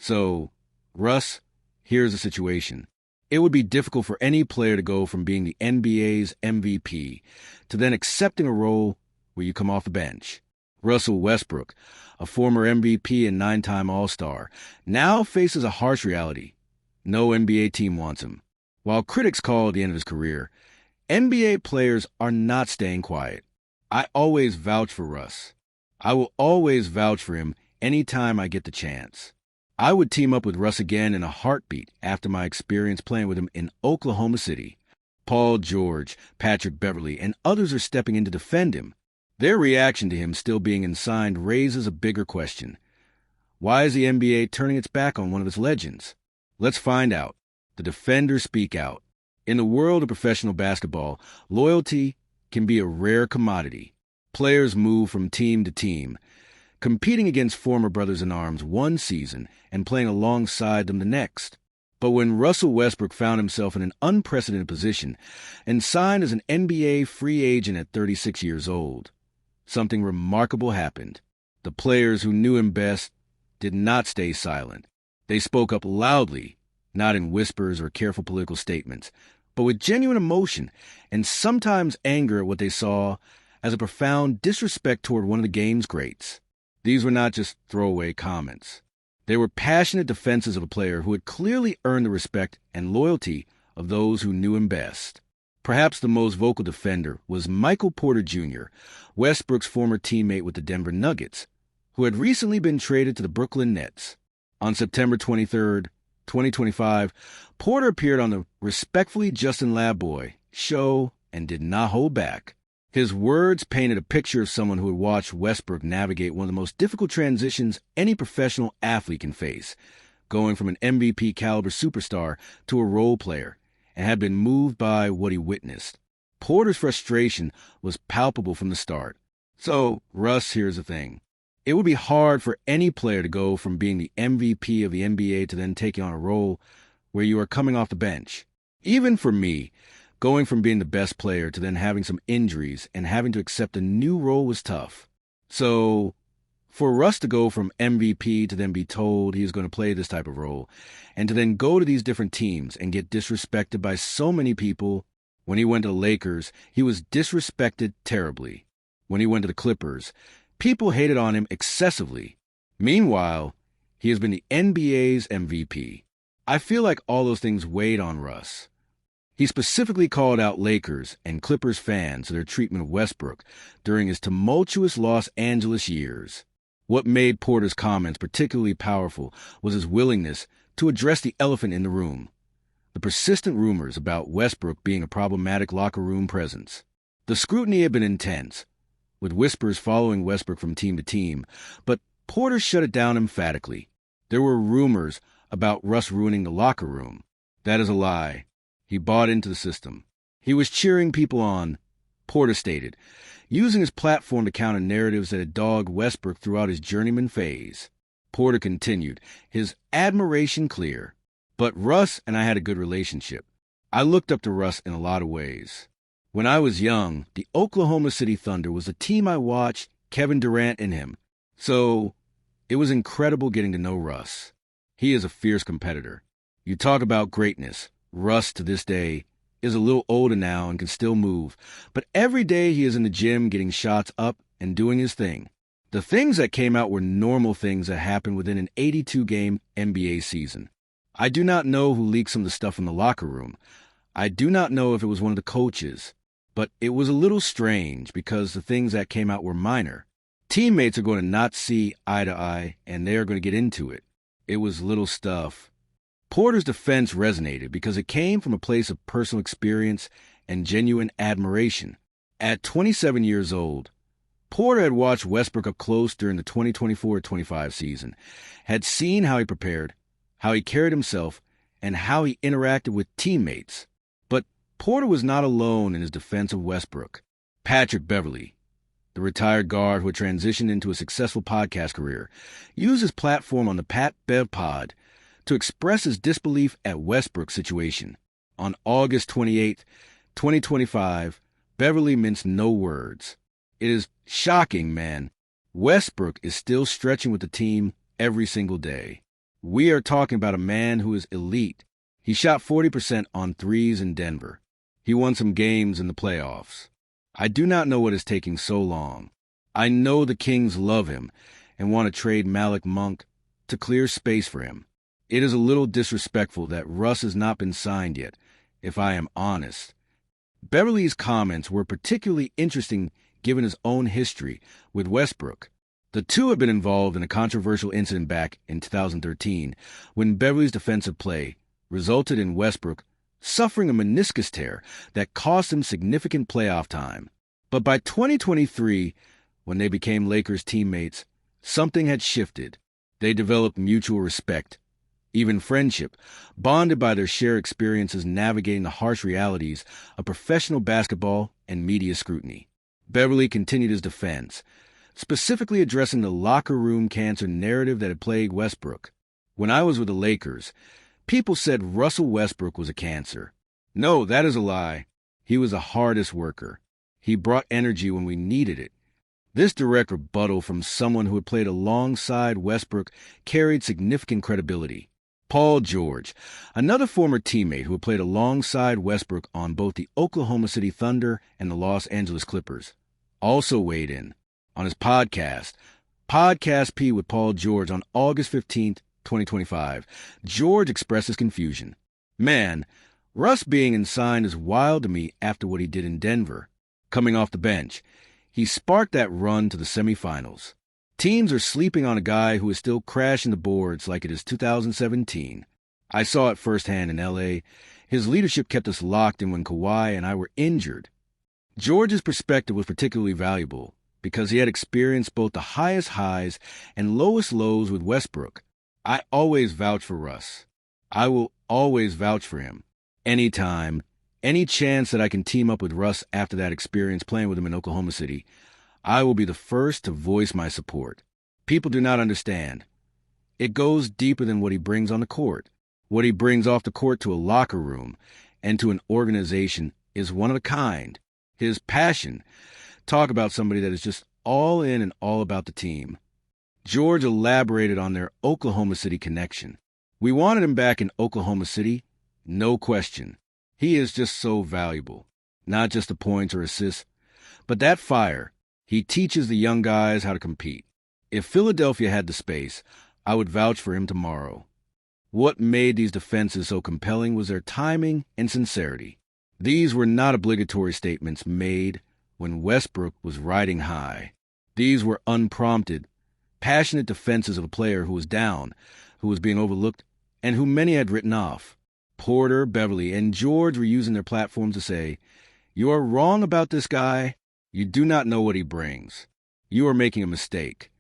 So, Russ, here's the situation. It would be difficult for any player to go from being the NBA's MVP to then accepting a role where you come off the bench. Russell Westbrook, a former MVP and 9-time All-Star, now faces a harsh reality. No NBA team wants him. While critics call it the end of his career, NBA players are not staying quiet. I always vouch for Russ. I will always vouch for him anytime I get the chance. I would team up with Russ again in a heartbeat after my experience playing with him in Oklahoma City. Paul George, Patrick Beverley, and others are stepping in to defend him. Their reaction to him still being unsigned raises a bigger question. Why is the NBA turning its back on one of its legends? Let's find out. The defenders speak out. In the world of professional basketball, loyalty can be a rare commodity. Players move from team to team, competing against former brothers-in-arms one season and playing alongside them the next. But when Russell Westbrook found himself in an unprecedented position and signed as an NBA free agent at 36 years old, something remarkable happened. The players who knew him best did not stay silent. They spoke up loudly, not in whispers or careful political statements, but with genuine emotion and sometimes anger at what they saw as a profound disrespect toward one of the game's greats. These were not just throwaway comments. They were passionate defenses of a player who had clearly earned the respect and loyalty of those who knew him best. Perhaps the most vocal defender was Michael Porter Jr., Westbrook's former teammate with the Denver Nuggets, who had recently been traded to the Brooklyn Nets. On September 23, 2025, Porter appeared on the Respectfully Justin Labboy show and did not hold back. His words painted a picture of someone who had watched Westbrook navigate one of the most difficult transitions any professional athlete can face, going from an MVP-caliber superstar to a role player, and had been moved by what he witnessed. Porter's frustration was palpable from the start. So, Russ, here's the thing. It would be hard for any player to go from being the MVP of the NBA to then taking on a role where you are coming off the bench. Even for me, going from being the best player to then having some injuries and having to accept a new role was tough. So, for Russ to go from MVP to then be told he is going to play this type of role, and to then go to these different teams and get disrespected by so many people. When he went to the Lakers, he was disrespected terribly. When he went to the Clippers, people hated on him excessively. Meanwhile, he has been the NBA's MVP. I feel like all those things weighed on Russ. He specifically called out Lakers and Clippers fans for their treatment of Westbrook during his tumultuous Los Angeles years. What made Porter's comments particularly powerful was his willingness to address the elephant in the room, the persistent rumors about Westbrook being a problematic locker room presence. The scrutiny had been intense, with whispers following Westbrook from team to team, but Porter shut it down emphatically. There were rumors about Russ ruining the locker room. That is a lie. He bought into the system. He was cheering people on, Porter stated, using his platform to counter narratives that had dogged Westbrook throughout his journeyman phase. Porter continued, his admiration clear. But Russ and I had a good relationship. I looked up to Russ in a lot of ways. When I was young, the Oklahoma City Thunder was the team I watched Kevin Durant in him. So it was incredible getting to know Russ. He is a fierce competitor. You talk about greatness. Russ, to this day, is a little older now and can still move, but every day he is in the gym getting shots up and doing his thing. The things that came out were normal things that happened within an 82-game NBA season. I do not know who leaked some of the stuff in the locker room. I do not know if it was one of the coaches, but it was a little strange because the things that came out were minor. Teammates are going to not see eye to eye, and they are going to get into it. It was little stuff. Porter's defense resonated because it came from a place of personal experience and genuine admiration. At 27 years old, Porter had watched Westbrook up close during the 2024-25 season, had seen how he prepared, how he carried himself, and how he interacted with teammates. But Porter was not alone in his defense of Westbrook. Patrick Beverley, the retired guard who had transitioned into a successful podcast career, used his platform on the Pat Bev Pod to express his disbelief at Westbrook's situation. On August 28, 2025, Beverley minced no words. It is shocking, man. Westbrook is still stretching with the team every single day. We are talking about a man who is elite. He shot 40% on threes in Denver. He won some games in the playoffs. I do not know what is taking so long. I know the Kings love him and want to trade Malik Monk to clear space for him. It is a little disrespectful that Russ has not been signed yet, if I am honest. Beverley's comments were particularly interesting given his own history with Westbrook. The two have been involved in a controversial incident back in 2013 when Beverley's defensive play resulted in Westbrook suffering a meniscus tear that cost him significant playoff time. But by 2023, when they became Lakers teammates, something had shifted. They developed mutual respect, even friendship, bonded by their shared experiences navigating the harsh realities of professional basketball and media scrutiny. Beverley continued his defense, specifically addressing the locker room cancer narrative that had plagued Westbrook. When I was with the Lakers, people said Russell Westbrook was a cancer. No, that is a lie. He was the hardest worker. He brought energy when we needed it. This direct rebuttal from someone who had played alongside Westbrook carried significant credibility. Paul George, another former teammate who had played alongside Westbrook on both the Oklahoma City Thunder and the Los Angeles Clippers, also weighed in. On his podcast, Podcast P with Paul George on August 15th, 2025, George expressed his confusion. Man, Russ being signed is wild to me after what he did in Denver. Coming off the bench, he sparked that run to the semifinals. Teams are sleeping on a guy who is still crashing the boards like it is 2017. I saw it firsthand in L.A. His leadership kept us locked in when Kawhi and I were injured. George's perspective was particularly valuable because he had experienced both the highest highs and lowest lows with Westbrook. I always vouch for Russ. I will always vouch for him. Anytime, any chance that I can team up with Russ after that experience playing with him in Oklahoma City, I will be the first to voice my support. People do not understand. It goes deeper than what he brings on the court. What he brings off the court to a locker room and to an organization is one of a kind. His passion. Talk about somebody that is just all in and all about the team. George elaborated on their Oklahoma City connection. We wanted him back in Oklahoma City, no question. He is just so valuable. Not just the points or assists, but that fire. He teaches the young guys how to compete. If Philadelphia had the space, I would vouch for him tomorrow. What made these defenses so compelling was their timing and sincerity. These were not obligatory statements made when Westbrook was riding high. These were unprompted, passionate defenses of a player who was down, who was being overlooked, and who many had written off. Porter, Beverley, and George were using their platforms to say, "You are wrong about this guy. You do not know what he brings. You are making a mistake."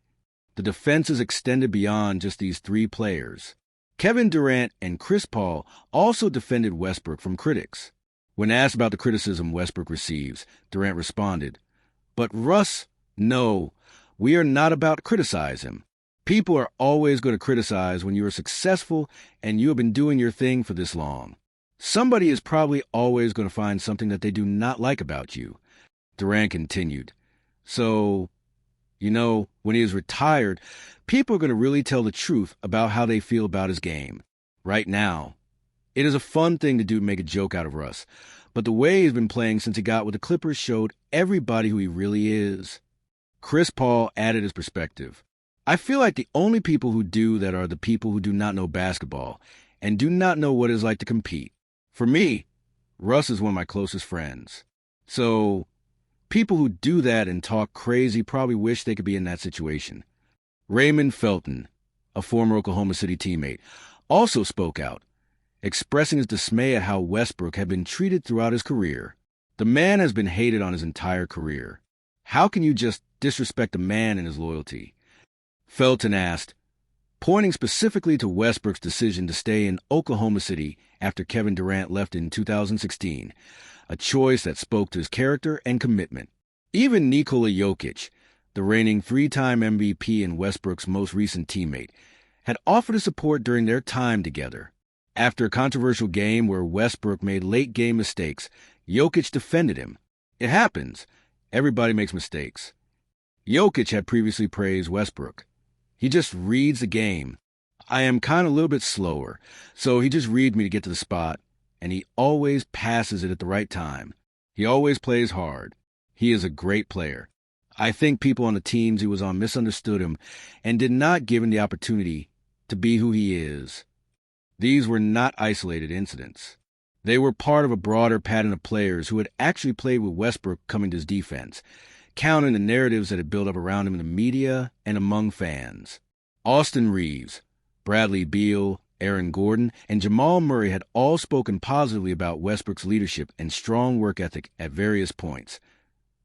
The defenses extended beyond just these three players. Kevin Durant and Chris Paul also defended Westbrook from critics. When asked about the criticism Westbrook receives, Durant responded, "But Russ, no, we are not about to criticize him. People are always going to criticize when you are successful and you have been doing your thing for this long. Somebody is probably always going to find something that they do not like about you." Durant continued, "So, when he is retired, people are going to really tell the truth about how they feel about his game. Right now, it is a fun thing to do to make a joke out of Russ, but the way he's been playing since he got with the Clippers showed everybody who he really is." Chris Paul added his perspective. "I feel like the only people who do that are the people who do not know basketball and do not know what it is like to compete. For me, Russ is one of my closest friends. So, people who do that and talk crazy probably wish they could be in that situation." Raymond Felton, a former Oklahoma City teammate, also spoke out, expressing his dismay at how Westbrook had been treated throughout his career. The man has been hated on his entire career. How can you just disrespect a man and his loyalty? Felton asked, pointing specifically to Westbrook's decision to stay in Oklahoma City after Kevin Durant left in 2016, a choice that spoke to his character and commitment. Even Nikola Jokic, the reigning three-time MVP and Westbrook's most recent teammate, had offered his support during their time together. After a controversial game where Westbrook made late-game mistakes, Jokic defended him. It happens. Everybody makes mistakes. Jokic had previously praised Westbrook. "He just reads the game. I am kind of a little bit slower, so he just reads me to get to the spot, and he always passes it at the right time. He always plays hard. He is a great player. I think people on the teams he was on misunderstood him and did not give him the opportunity to be who he is. These were not isolated incidents. They were part of a broader pattern of players who had actually played with Westbrook coming to his defense, counting the narratives that had built up around him in the media and among fans. Austin Reeves, Bradley Beal, Aaron Gordon, and Jamal Murray had all spoken positively about Westbrook's leadership and strong work ethic at various points,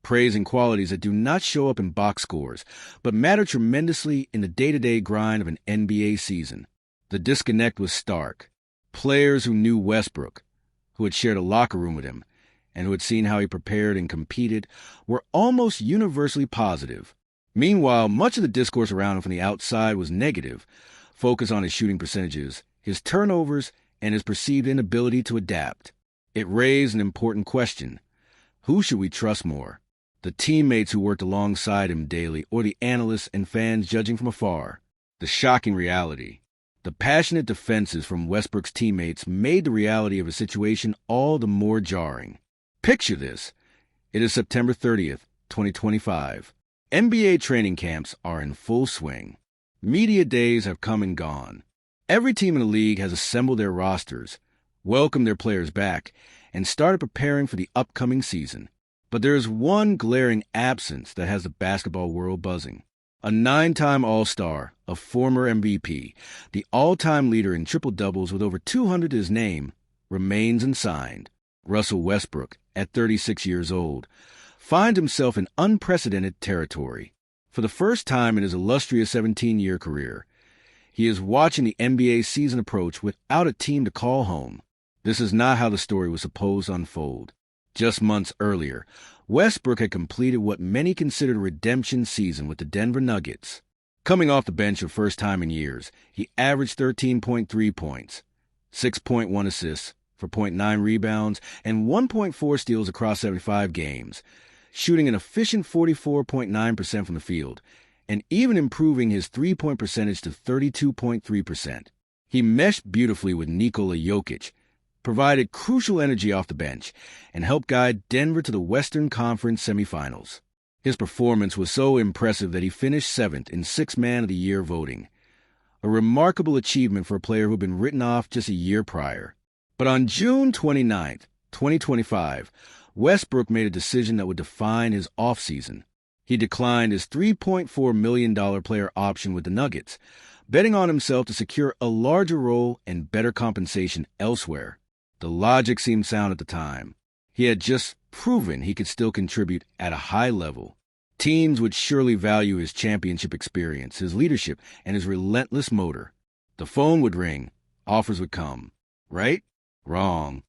praising qualities that do not show up in box scores, but matter tremendously in the day-to-day grind of an NBA season. The disconnect was stark. Players who knew Westbrook, who had shared a locker room with him, and who had seen how he prepared and competed, were almost universally positive. Meanwhile, much of the discourse around him from the outside was negative, focused on his shooting percentages, his turnovers, and his perceived inability to adapt. It raised an important question. Who should we trust more? The teammates who worked alongside him daily, or the analysts and fans judging from afar? The shocking reality. The passionate defenses from Westbrook's teammates made the reality of his situation all the more jarring. Picture this. It is September 30th, 2025. NBA training camps are in full swing. Media days have come and gone. Every team in the league has assembled their rosters, welcomed their players back, and started preparing for the upcoming season. But there is one glaring absence that has the basketball world buzzing. A 9-time All-Star, a former MVP, the all-time leader in triple-doubles with over 200 to his name, remains unsigned. Russell Westbrook, at 36 years old, finds himself in unprecedented territory. For the first time in his illustrious 17-year career, he is watching the NBA season approach without a team to call home. This is not how the story was supposed to unfold. Just months earlier, Westbrook had completed what many considered a redemption season with the Denver Nuggets. Coming off the bench for the first time in years, he averaged 13.3 points, 6.1 assists for 0.9 rebounds, and 1.4 steals across 75 games, shooting an efficient 44.9% from the field, and even improving his three-point percentage to 32.3%. He meshed beautifully with Nikola Jokic, provided crucial energy off the bench, and helped guide Denver to the Western Conference semifinals. His performance was so impressive that he finished 7th in Sixth Man of the Year voting, a remarkable achievement for a player who had been written off just a year prior. But on June 29th, 2025, Westbrook made a decision that would define his offseason. He declined his $3.4 million player option with the Nuggets, betting on himself to secure a larger role and better compensation elsewhere. The logic seemed sound at the time. He had just proven he could still contribute at a high level. Teams would surely value his championship experience, his leadership, and his relentless motor. The phone would ring. Offers would come. Right? Wrong.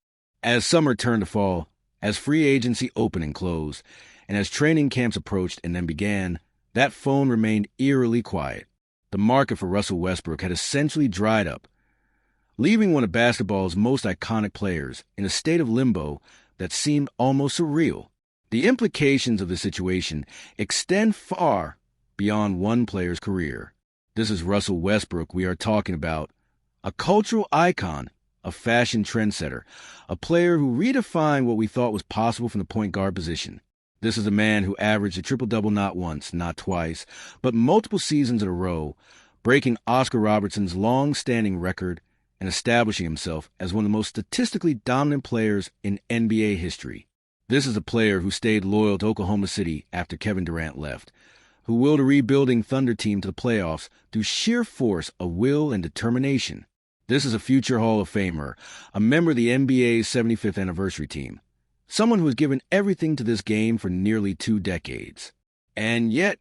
As summer turned to fall, as free agency opened and closed, and as training camps approached and then began, that phone remained eerily quiet. The market for Russell Westbrook had essentially dried up, leaving one of basketball's most iconic players in a state of limbo that seemed almost surreal. The implications of the situation extend far beyond one player's career. This is Russell Westbrook we are talking about, a cultural icon, a fashion trendsetter, a player who redefined what we thought was possible from the point guard position. This is a man who averaged a triple-double not once, not twice, but multiple seasons in a row, breaking Oscar Robertson's long-standing record and establishing himself as one of the most statistically dominant players in NBA history. This is a player who stayed loyal to Oklahoma City after Kevin Durant left, who willed a rebuilding Thunder team to the playoffs through sheer force of will and determination. This is a future Hall of Famer, a member of the NBA's 75th anniversary team, someone who has given everything to this game for nearly 2 decades. And yet,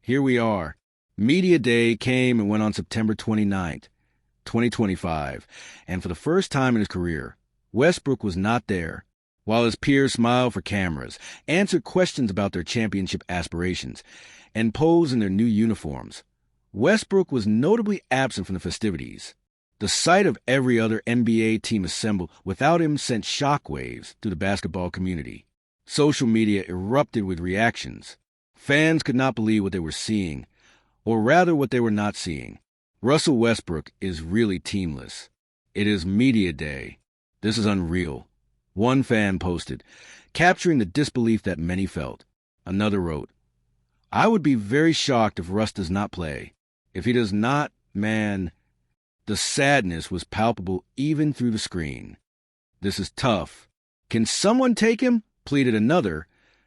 here we are. Media Day came and went on September 29th, 2025, and for the first time in his career, Westbrook was not there. While his peers smiled for cameras, answered questions about their championship aspirations, and posed in their new uniforms, Westbrook was notably absent from the festivities. The sight of every other NBA team assembled without him sent shockwaves through the basketball community. Social media erupted with reactions. Fans could not believe what they were seeing, or rather what they were not seeing. Russell Westbrook is really teamless. It is media day. This is unreal. One fan posted, capturing the disbelief that many felt. Another wrote, I would be very shocked if Russ does not play. If he does not, man, the sadness was palpable even through the screen. This is tough. Can someone take him? Pleaded another,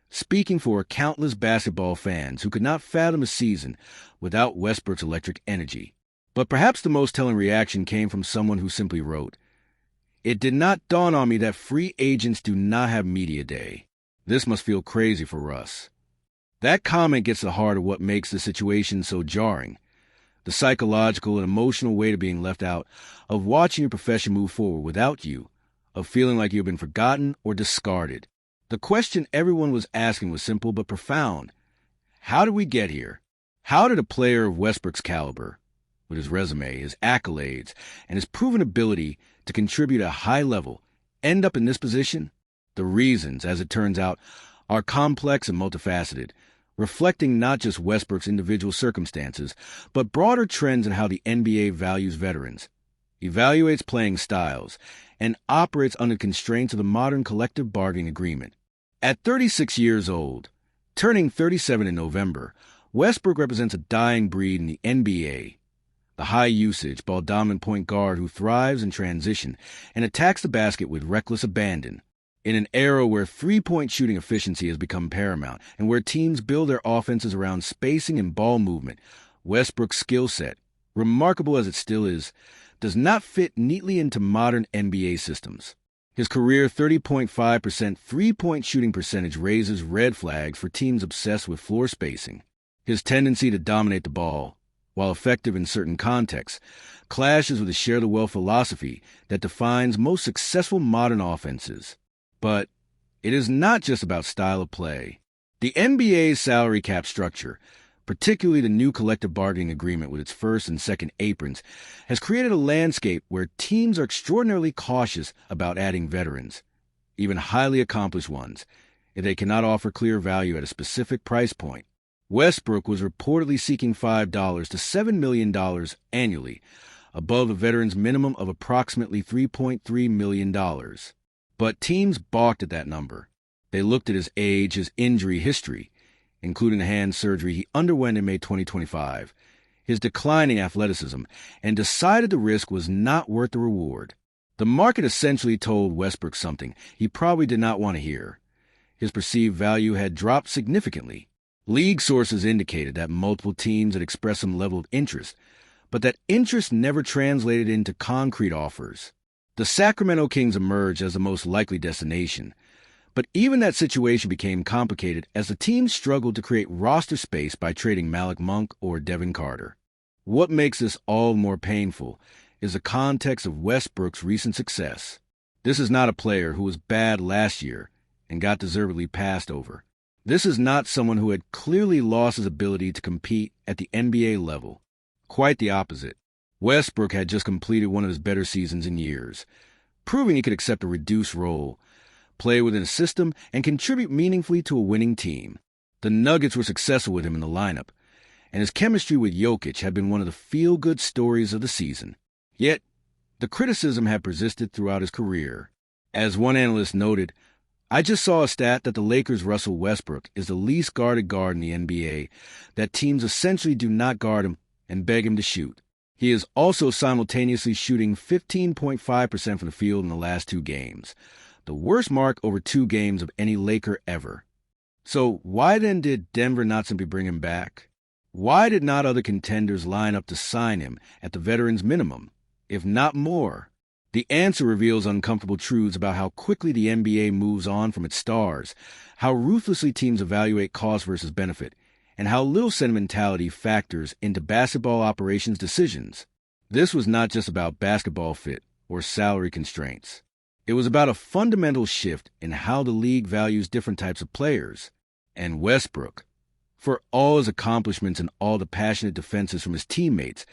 speaking for countless basketball fans who could not fathom a season without Westbrook's electric energy. But perhaps the most telling reaction came from someone who simply wrote, It did not dawn on me that free agents do not have media day. This must feel crazy for Russ. That comment gets to the heart of what makes the situation so jarring. The psychological and emotional weight of being left out, of watching your profession move forward without you, of feeling like you've been forgotten or discarded. The question everyone was asking was simple but profound. How did we get here? How did a player of Westbrook's caliber, with his resume, his accolades, and his proven ability to contribute at a high level, end up in this position? The reasons, as it turns out, are complex and multifaceted, reflecting not just Westbrook's individual circumstances, but broader trends in how the NBA values veterans, evaluates playing styles, and operates under constraints of the modern collective bargaining agreement. At 36 years old, turning 37 in November, Westbrook represents a dying breed in the NBA. The high-usage, ball-dominant point guard who thrives in transition and attacks the basket with reckless abandon. In an era where three-point shooting efficiency has become paramount and where teams build their offenses around spacing and ball movement, Westbrook's skill set, remarkable as it still is, does not fit neatly into modern NBA systems. His career 30.5% three-point shooting percentage raises red flags for teams obsessed with floor spacing. His tendency to dominate the ball, while effective in certain contexts, clashes with the share-the-wealth philosophy that defines most successful modern offenses. But it is not just about style of play. The NBA's salary cap structure, particularly the new collective bargaining agreement with its first and second aprons, has created a landscape where teams are extraordinarily cautious about adding veterans, even highly accomplished ones, if they cannot offer clear value at a specific price point. Westbrook was reportedly seeking $5 to $7 million annually, above the veteran's minimum of approximately $3.3 million. But teams balked at that number. They looked at his age, his injury history, including the hand surgery he underwent in May 2025, his declining athleticism, and decided the risk was not worth the reward. The market essentially told Westbrook something he probably did not want to hear. His perceived value had dropped significantly. League sources indicated that multiple teams had expressed some level of interest, but that interest never translated into concrete offers. The Sacramento Kings emerged as the most likely destination, but even that situation became complicated as the team struggled to create roster space by trading Malik Monk or Devin Carter. What makes this all more painful is the context of Westbrook's recent success. This is not a player who was bad last year and got deservedly passed over. This is not someone who had clearly lost his ability to compete at the NBA level. Quite the opposite. Westbrook had just completed one of his better seasons in years, proving he could accept a reduced role, play within a system, and contribute meaningfully to a winning team. The Nuggets were successful with him in the lineup, and his chemistry with Jokic had been one of the feel-good stories of the season. Yet, the criticism had persisted throughout his career. As one analyst noted, I just saw a stat that the Lakers' Russell Westbrook is the least guarded guard in the NBA, that teams essentially do not guard him and beg him to shoot. He is also simultaneously shooting 15.5% from the field in the last 2 games, the worst mark over 2 games of any Laker ever. So why then did Denver not simply bring him back? Why did not other contenders line up to sign him at the veteran's minimum, if not more? The answer reveals uncomfortable truths about how quickly the NBA moves on from its stars, how ruthlessly teams evaluate cost versus benefit, and how little sentimentality factors into basketball operations decisions. This was not just about basketball fit or salary constraints. It was about a fundamental shift in how the league values different types of players. And Westbrook, for all his accomplishments and all the passionate defenses from his teammates,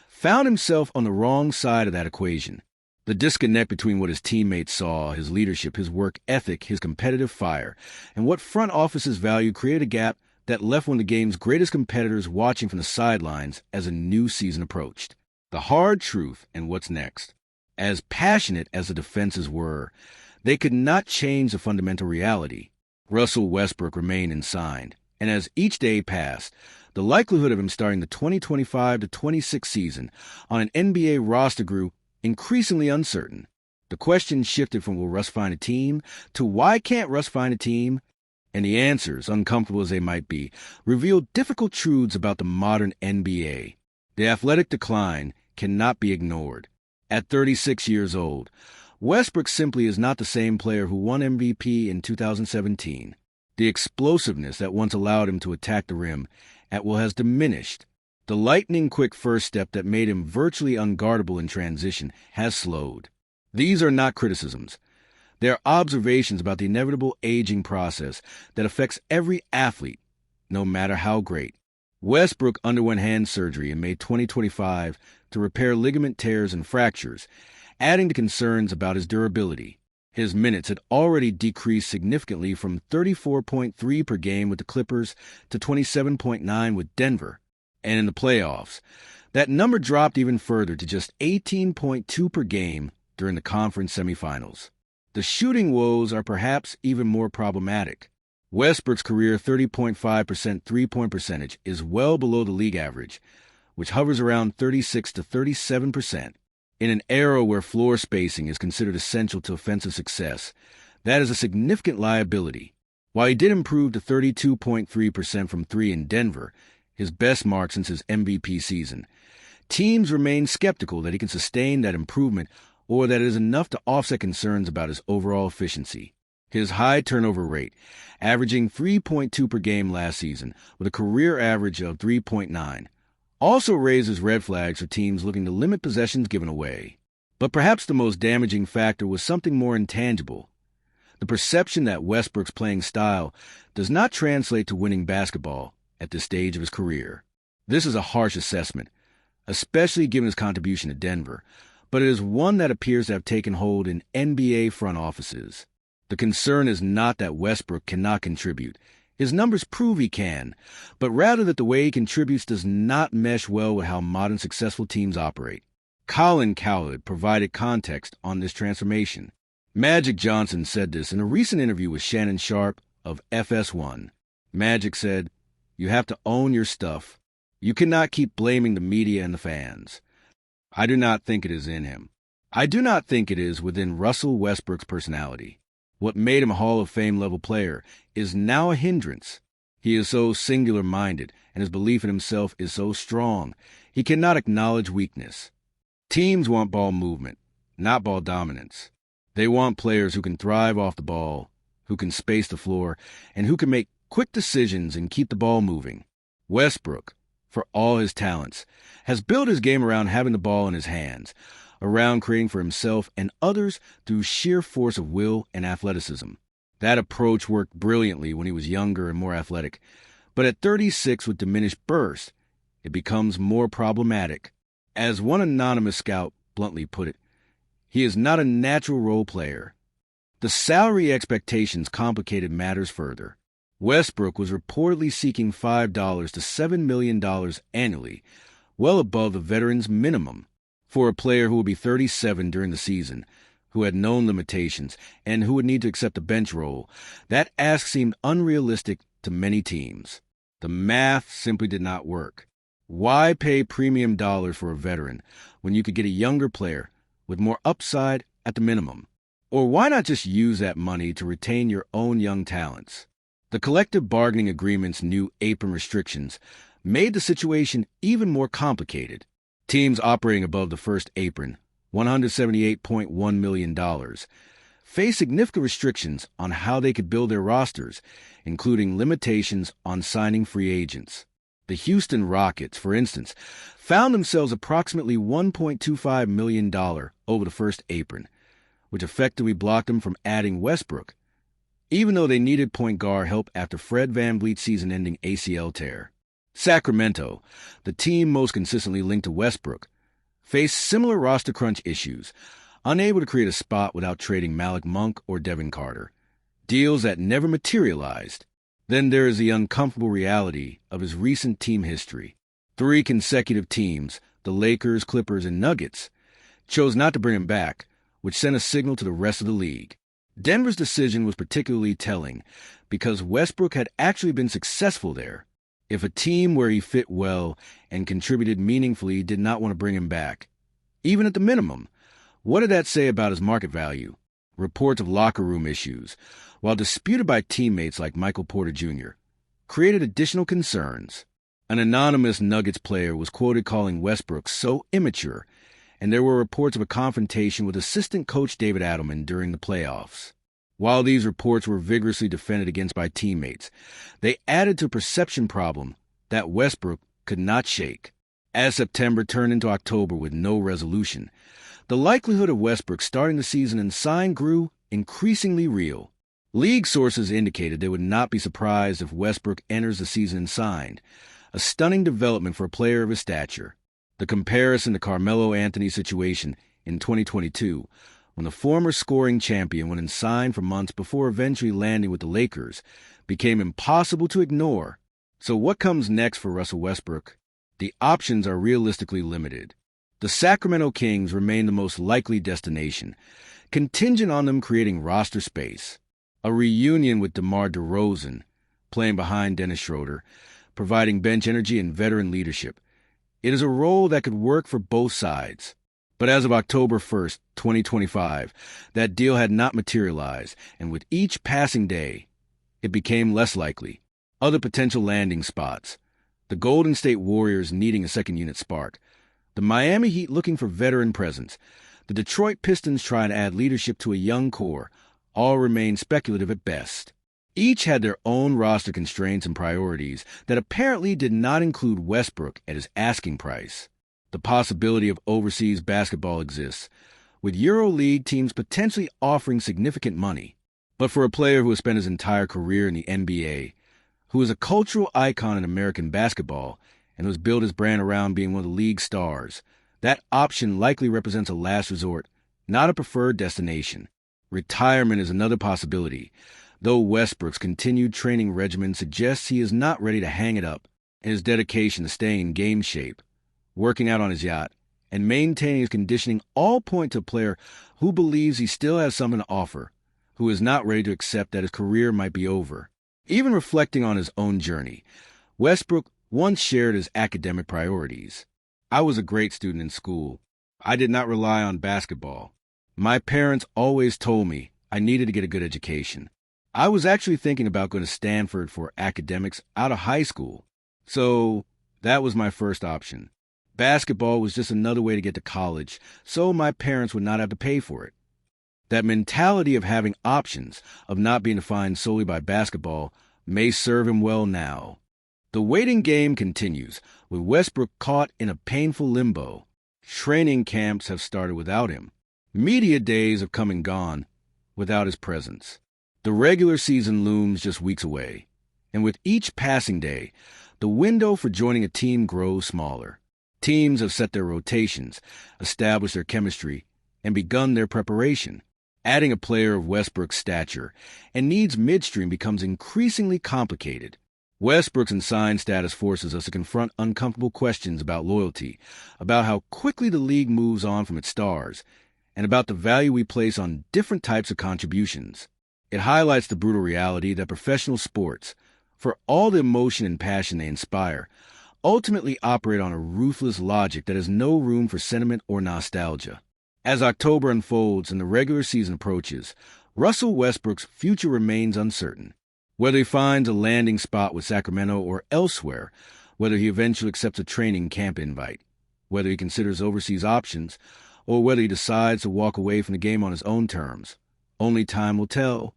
found himself on the wrong side of that equation. The disconnect between what his teammates saw, his leadership, his work ethic, his competitive fire, and what front offices valued created a gap that left one of the game's greatest competitors watching from the sidelines as a new season approached. The hard truth and what's next. As passionate as the defenses were, they could not change the fundamental reality. Russell Westbrook remained unsigned, and as each day passed, the likelihood of him starting the 2025-26 season on an NBA roster grew increasingly uncertain. The question shifted from will Russ find a team to why can't Russ find a team? And the answers, uncomfortable as they might be, revealed difficult truths about the modern NBA. The athletic decline cannot be ignored. At 36 years old, Westbrook simply is not the same player who won MVP in 2017. The explosiveness that once allowed him to attack the rim at will has diminished. The lightning-quick first step that made him virtually unguardable in transition has slowed. These are not criticisms. They are observations about the inevitable aging process that affects every athlete, no matter how great. Westbrook underwent hand surgery in May 2025 to repair ligament tears and fractures, adding to concerns about his durability. His minutes had already decreased significantly from 34.3 per game with the Clippers to 27.9 with Denver. And in the playoffs, that number dropped even further to just 18.2 per game during the conference semifinals. The shooting woes are perhaps even more problematic. Westbrook's career 30.5% three-point percentage is well below the league average, which hovers around 36 to 37%. In an era where floor spacing is considered essential to offensive success, that is a significant liability. While he did improve to 32.3% from three in Denver, his best mark since his MVP season, teams remain skeptical that he can sustain that improvement or that it is enough to offset concerns about his overall efficiency. His high turnover rate, averaging 3.2 per game last season with a career average of 3.9, also raises red flags for teams looking to limit possessions given away. But perhaps the most damaging factor was something more intangible. The perception that Westbrook's playing style does not translate to winning basketball at this stage of his career. This is a harsh assessment, especially given his contribution to Denver, but it is one that appears to have taken hold in NBA front offices. The concern is not that Westbrook cannot contribute. His numbers prove he can, but rather that the way he contributes does not mesh well with how modern successful teams operate. Colin Cowherd provided context on this transformation. Magic Johnson said this in a recent interview with Shannon Sharpe of FS1. Magic said, "You have to own your stuff. You cannot keep blaming the media and the fans." I do not think it is in him. I do not think it is within Russell Westbrook's personality. What made him a Hall of Fame level player is now a hindrance. He is so singular-minded, and his belief in himself is so strong, he cannot acknowledge weakness. Teams want ball movement, not ball dominance. They want players who can thrive off the ball, who can space the floor, and who can make quick decisions and keep the ball moving. Westbrook, for all his talents, has built his game around having the ball in his hands, around creating for himself and others through sheer force of will and athleticism. That approach worked brilliantly when he was younger and more athletic, but at 36 with diminished burst, it becomes more problematic. As one anonymous scout bluntly put it, he is not a natural role player. The salary expectations complicated matters further. Westbrook was reportedly seeking $5 to $7 million annually, well above the veteran's minimum. For a player who would be 37 during the season, who had known limitations, and who would need to accept a bench role, that ask seemed unrealistic to many teams. The math simply did not work. Why pay premium dollars for a veteran when you could get a younger player with more upside at the minimum? Or why not just use that money to retain your own young talents? The collective bargaining agreement's new apron restrictions made the situation even more complicated. Teams operating above the first apron, $178.1 million, face significant restrictions on how they could build their rosters, including limitations on signing free agents. The Houston Rockets, for instance, found themselves approximately $1.25 million over the first apron, which effectively blocked them from adding Westbrook, even though they needed point guard help after Fred VanVleet's season-ending ACL tear. Sacramento, the team most consistently linked to Westbrook, faced similar roster crunch issues, unable to create a spot without trading Malik Monk or Devin Carter, deals that never materialized. Then there is the uncomfortable reality of his recent team history. 3 consecutive teams the Lakers, Clippers, and Nuggets, chose not to bring him back, which sent a signal to the rest of the league. Denver's decision was particularly telling because Westbrook had actually been successful there. If a team where he fit well and contributed meaningfully did not want to bring him back, even at the minimum, what did that say about his market value? Reports of locker room issues, while disputed by teammates like Michael Porter Jr., created additional concerns. An anonymous Nuggets player was quoted calling Westbrook so immature, and there were reports of a confrontation with assistant coach David Adelman during the playoffs. While these reports were vigorously defended against by teammates, they added to a perception problem that Westbrook could not shake. As September turned into October with no resolution, the likelihood of Westbrook starting the season unsigned grew increasingly real. League sources indicated they would not be surprised if Westbrook enters the season unsigned, a stunning development for a player of his stature. The comparison to Carmelo Anthony's situation in 2022, when the former scoring champion went unsigned for months before eventually landing with the Lakers, became impossible to ignore. So what comes next for Russell Westbrook? The options are realistically limited. The Sacramento Kings remain the most likely destination, contingent on them creating roster space. A reunion with DeMar DeRozan, playing behind Dennis Schroeder, providing bench energy and veteran leadership. It is a role that could work for both sides. But as of October 1st, 2025, that deal had not materialized, and with each passing day, it became less likely. Other potential landing spots: the Golden State Warriors needing a second unit spark, the Miami Heat looking for veteran presence, the Detroit Pistons trying to add leadership to a young core, all remain speculative at best. Each had their own roster constraints and priorities that apparently did not include Westbrook at his asking price. The possibility of overseas basketball exists, with EuroLeague teams potentially offering significant money. But for a player who has spent his entire career in the NBA, who is a cultural icon in American basketball, and who has built his brand around being one of the league's stars, that option likely represents a last resort, not a preferred destination. Retirement is another possibility, though Westbrook's continued training regimen suggests he is not ready to hang it up, and his dedication to staying in game shape, working out on his yacht, and maintaining his conditioning all point to a player who believes he still has something to offer, who is not ready to accept that his career might be over. Even reflecting on his own journey, Westbrook once shared his academic priorities. I was a great student in school. I did not rely on basketball. My parents always told me I needed to get a good education. I was actually thinking about going to Stanford for academics out of high school. So that was my first option. Basketball was just another way to get to college, so my parents would not have to pay for it. That mentality of having options, of not being defined solely by basketball, may serve him well now. The waiting game continues, with Westbrook caught in a painful limbo. Training camps have started without him. Media days have come and gone without his presence. The regular season looms just weeks away, and with each passing day, the window for joining a team grows smaller. Teams have set their rotations, established their chemistry, and begun their preparation. Adding a player of Westbrook's stature and needs midstream becomes increasingly complicated. Westbrook's unsigned status forces us to confront uncomfortable questions about loyalty, about how quickly the league moves on from its stars, and about the value we place on different types of contributions. It highlights the brutal reality that professional sports, for all the emotion and passion they inspire, ultimately operate on a ruthless logic that has no room for sentiment or nostalgia. As October unfolds and the regular season approaches, Russell Westbrook's future remains uncertain. Whether he finds a landing spot with Sacramento or elsewhere, whether he eventually accepts a training camp invite, whether he considers overseas options, or whether he decides to walk away from the game on his own terms, only time will tell.